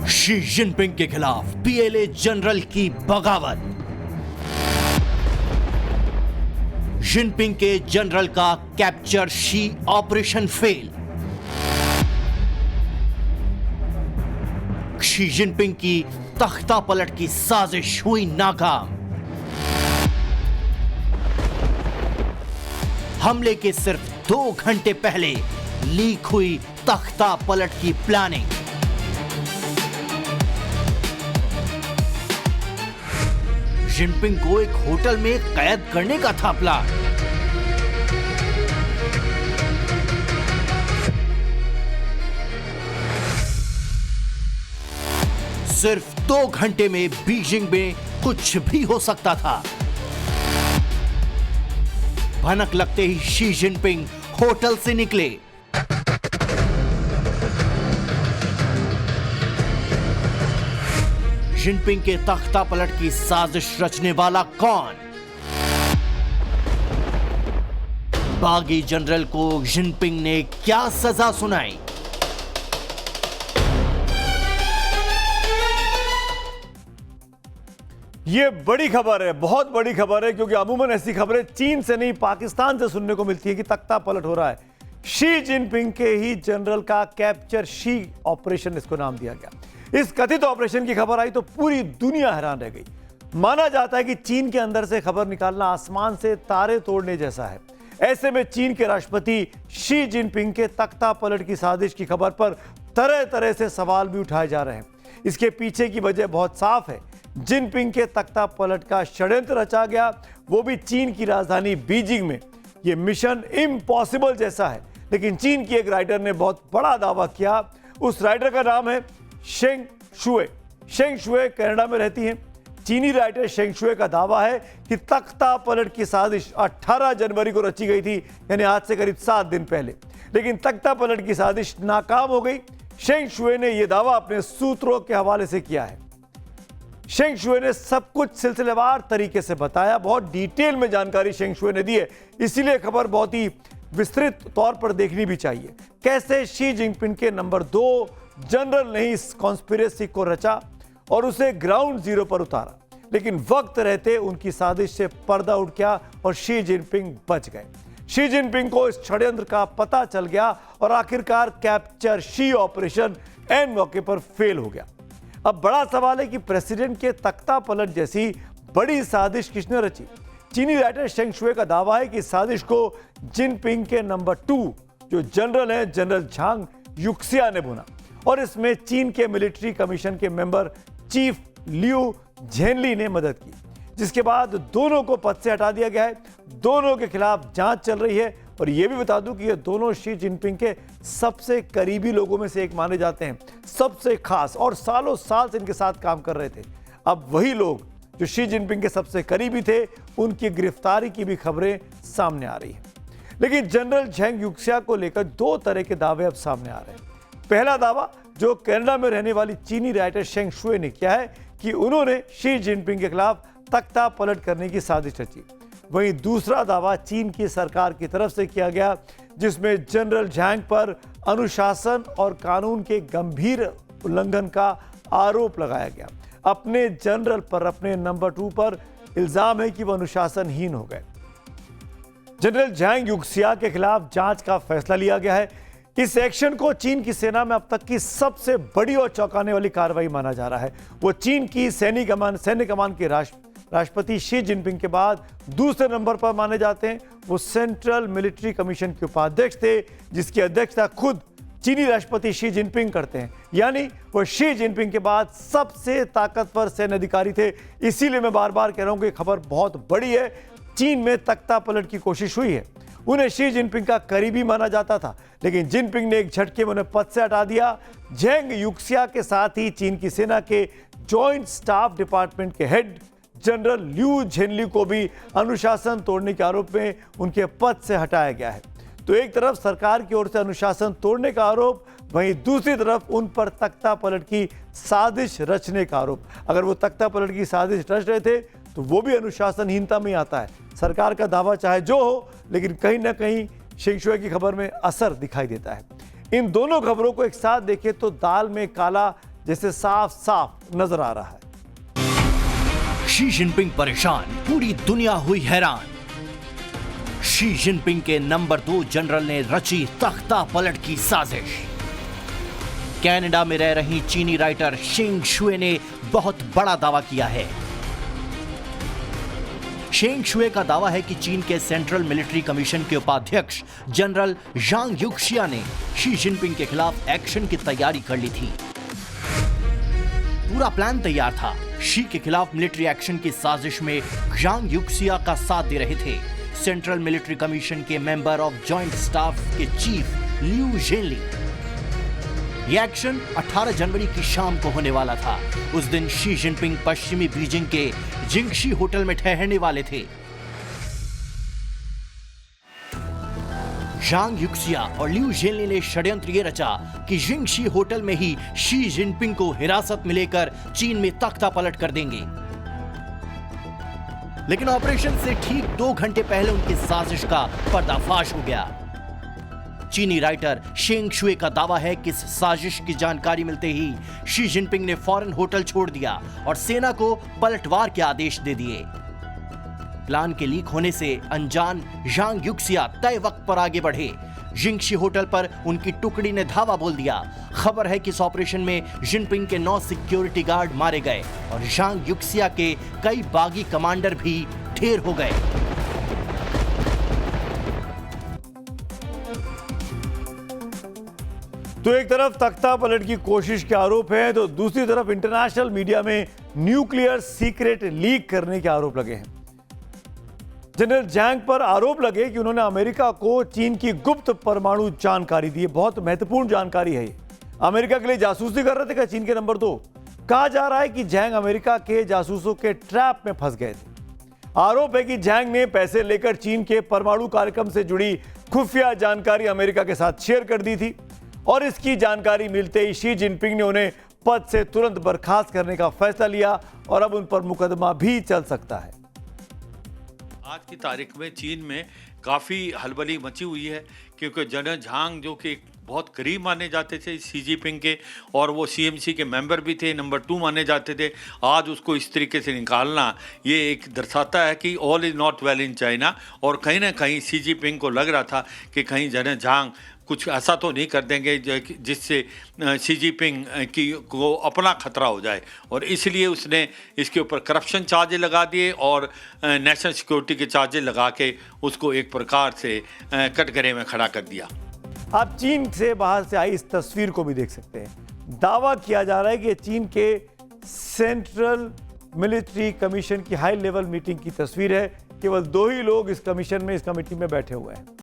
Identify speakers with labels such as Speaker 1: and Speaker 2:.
Speaker 1: Xi Jinping के खिलाफ PLA general की बगावत। जिनपिंग के जनरल का capture she operation fail. Xi Jinping की तख्ता पलट की साजिश हुई नाकाम। हमले के सिर्फ 2 घंटे पहले लीक हुई तख्ता पलट की प्लानिंग। जिनपिंग को एक होटल में कैद करने का था प्लान। सिर्फ 2 घंटे में बीजिंग में कुछ भी हो सकता था। भनक लगते ही शी जिनपिंग होटल से निकले। जिनपिंग के तख्ता पलट की साजिश रचने वाला कौन? बागी जनरल को जिनपिंग ने क्या सजा सुनाई?
Speaker 2: ये बड़ी खबर है, बहुत बड़ी खबर है, क्योंकि अमूमन ऐसी खबरें चीन से नहीं पाकिस्तान से सुनने को मिलती है कि तख्ता पलट हो रहा है। शी जिनपिंग के ही जनरल का कैप्चर शी ऑपरेशन इसको नाम दिया गया। इस कथित ऑपरेशन की खबर आई तो पूरी दुनिया हैरान रह गई। माना जाता है कि चीन के अंदर से खबर निकालना आसमान से तारे तोड़ने जैसा है। ऐसे में चीन के राष्ट्रपति शी जिनपिंग के तख्ता पलट की साजिश की खबर पर तरह तरह से सवाल भी उठाए जा रहे हैं। इसके पीछे की वजह बहुत साफ है। जिनपिंग के तख्ता पलट का षड्यंत्र रचा गया, वो भी चीन की राजधानी बीजिंग में। यह मिशन इम्पॉसिबल जैसा है, लेकिन चीन की एक राइटर ने बहुत बड़ा दावा किया। उस राइटर का नाम है शेंग शुए। शेंग शुए कनाडा में रहती हैं। चीनी राइटर शेंग शुए का दावा है कि तख्ता पलट की साजिश 18 जनवरी को रची गई थी, यानी आज से करीब 7 दिन पहले। लेकिन तख्ता पलट की साजिश नाकाम हो गई। शेंग शुए ने यह दावा अपने सूत्रों के हवाले से किया है। शेंग शुए ने सब कुछ सिलसिलेवार तरीके से बताया, बहुत डिटेल में जानकारी शेंग शुए ने दी है, इसीलिए खबर बहुत ही विस्तृत तौर पर देखनी भी चाहिए। कैसे शी जिनपिंग के नंबर 2 जनरल ने इस कॉन्स्पिरेसी को रचा और उसे ग्राउंड जीरो पर उतारा, लेकिन वक्त रहते उनकी साजिश से पर्दा उठ गया और शी जिनपिंग बच गए। शी जिनपिंग को इस षड्यंत्र का पता चल गया और आखिरकार कैप्चर शी ऑपरेशन एन मौके पर फेल हो गया। अब बड़ा सवाल है कि प्रेसिडेंट के तख्ता पलट जैसी बड़ी साजिश किसने रची? चीनी राइटर शेंग शुए का दावा है कि साजिश को जिनपिंग के नंबर 2 जो जनरल हैं, जनरल झांग युक्सिया ने बुना, और इसमें चीन के मिलिट्री कमीशन के मेंबर चीफ लियू झेनली ने मदद की, जिसके बाद दोनों को पद से हटा दिया गया है। दोनों के खिलाफ जांच चल रही है। और यह भी बता दूं कि ये दोनों शी जिनपिंग के सबसे करीबी लोगों में से एक माने जाते हैं, सबसे खास, और सालों साल से इनके साथ काम कर रहे थे। अब वही लोग जो शी जिनपिंग के सबसे करीबी थे, उनकी गिरफ्तारी की भी खबरें सामने आ रही हैं। लेकिन जनरल झेंग युक्सिया को लेकर 2 तरह के दावे अब सामने आ रहे हैं। पहला दावा जो कनाडा में रहने वाली चीनी राइटर शेंग शुए ने किया है कि उन्होंने शी जिनपिंग के खिलाफ तख्ता पलट करने की साजिश रची। वहीं दूसरा दावा चीन की सरकार की तरफ से किया गया, जिसमें जनरल झांग पर अनुशासन और कानून के गंभीर उल्लंघन का आरोप लगाया गया। अपने जनरल पर, अपने नंबर 2 पर इल्जाम है कि वह अनुशासनहीन हो गए। जनरल झांग युक्सिया के खिलाफ जांच का फैसला लिया गया है। इस एक्शन को चीन की सेना में अब तक की सबसे बड़ी और चौंकाने वाली कार्रवाई माना जा रहा है। वो चीन की सैन्य कमान के राष्ट्रपति शी जिनपिंग के बाद दूसरे नंबर पर माने जाते हैं। वो सेंट्रल मिलिट्री कमीशन के उपाध्यक्ष थे, जिसकी अध्यक्षता खुद चीनी राष्ट्रपति शी जिनपिंग करते हैं। यानी वो शी जिनपिंग के बाद सबसे ताकतवर सैन्य अधिकारी थे। इसीलिए मैं बार बार कह रहा हूं कि खबर बहुत बड़ी है। चीन में तख्ता पलट की कोशिश हुई है। उन्हें शी जिनपिंग का करीबी माना जाता था, लेकिन जिनपिंग ने एक झटके में उन्हें पद से हटा दिया। झेंग युक्सिया के साथ ही चीन की सेना के जॉइंट स्टाफ डिपार्टमेंट के हेड जनरल लियू झेनली को भी अनुशासन तोड़ने के आरोप में उनके पद से हटाया गया है। तो एक तरफ सरकार की ओर से अनुशासन तोड़ने का आरोप, वहीं दूसरी तरफ उन पर तख्ता पलट की साजिश रचने का आरोप। अगर वो तख्ता पलट की साजिश रच रहे थे तो वो भी अनुशासनहीनता में आता है। सरकार का दावा चाहे जो हो, लेकिन कहीं ना कहीं शेंग शुए की खबर में असर दिखाई देता है। इन दोनों खबरों को एक साथ देखें तो दाल में काला जिससे साफ साफ नजर आ रहा है।
Speaker 1: शी जिनपिंग परेशान, पूरी दुनिया हुई हैरान। शी जिनपिंग के नंबर 2 जनरल ने रची तख्ता पलट की साजिश। कनाडा में रह रही चीनी राइटर शेंग शुए ने बहुत बड़ा दावा किया है। शेंग शुए का दावा है कि चीन के सेंट्रल मिलिट्री कमीशन के उपाध्यक्ष जनरल जांग युक्सिया ने शी जिनपिंग के खिलाफ एक्शन की तैयारी कर ली थी। पूरा प्लान तैयार था। शी के खिलाफ मिलिट्री एक्शन की साजिश में जांग युक्सिया का साथ दे रहे थे सेंट्रल मिलिट्री कमीशन के मेंबर ऑफ जॉइंट स्टाफ के चीफ लियू जेनली। यह एक्शन 18 जनवरी की शाम को होने वाला था। उस दिन शी जिनपिंग पश्चिमी बीजिंग के जिंगशी होटल में ठहरने वाले थे। जांग युक्सिया और लियू जेनली ने षड्यंत्र ये रचा कि जिंगशी होटल में ही शी जिनपिंग को हिरासत में लेकर चीन में तख्ता पलट कर देंगे। लेकिन ऑपरेशन से ठीक 2 घंटे पहले उनकी साजिश का पर्दाफाश हो गया। चीनी राइटर शेंग शुए का दावा है कि इस साजिश की जानकारी मिलते ही शी जिनपिंग ने फौरन होटल छोड़ दिया और सेना को पलटवार के आदेश दे दिए। प्लान के लीक होने से अनजान जांग युक्सिया तय वक्त पर आगे बढ़े। जिंगशी होटल पर उनकी टुकड़ी ने धावा बोल दिया। खबर है कि इस ऑपरेशन में जिनपिंग के 9 सिक्योरिटी गार्ड मारे गए और जांग युक्सिया के कई बागी कमांडर भी ढेर हो गए।
Speaker 2: तो एक तरफ तख्ता पलट की कोशिश के आरोप है, तो दूसरी तरफ इंटरनेशनल मीडिया में न्यूक्लियर सीक्रेट लीक करने के आरोप लगे हैं। जनरल जैंग पर आरोप लगे कि उन्होंने अमेरिका को चीन की गुप्त परमाणु जानकारी दी है। बहुत महत्वपूर्ण जानकारी है ये। अमेरिका के लिए जासूसी कर रहे थे क्या चीन के नंबर 2? कहा जा रहा है कि जैंग अमेरिका के जासूसों के ट्रैप में फंस गए थे। आरोप है कि जैंग ने पैसे लेकर चीन के परमाणु कार्यक्रम से जुड़ी खुफिया जानकारी अमेरिका के साथ शेयर कर दी थी और इसकी जानकारी मिलते ही शी जिनपिंग ने उन्हें पद से तुरंत बर्खास्त करने का फैसला लिया और अब उन पर मुकदमा भी चल सकता है।
Speaker 3: आज की तारीख में चीन में काफ़ी हलबली मची हुई है, क्योंकि जनरल झांग जो कि बहुत करीब माने जाते थे शी जिनपिंग के और वो सीएमसी के मेंबर भी थे, नंबर 2 माने जाते थे, आज उसको इस तरीके से निकालना ये एक दर्शाता है कि all is not well in China. और कहीं ना कहीं शी जिनपिंग को लग रहा था कि कहीं जनरल झांग कुछ ऐसा तो नहीं कर देंगे जिससे शी जिनपिंग को अपना खतरा हो जाए, और इसलिए उसने इसके ऊपर करप्शन चार्जेस लगा दिए और नेशनल सिक्योरिटी के चार्जेस लगा के उसको एक प्रकार से कटघरे में खड़ा कर दिया।
Speaker 2: आप चीन से बाहर से आई इस तस्वीर को भी देख सकते हैं। दावा किया जा रहा है कि चीन के सेंट्रल मिलिट्री कमीशन की हाई लेवल मीटिंग की तस्वीर है। केवल 2 ही लोग इस कमीशन में, इस कमेटी में बैठे हुए हैं।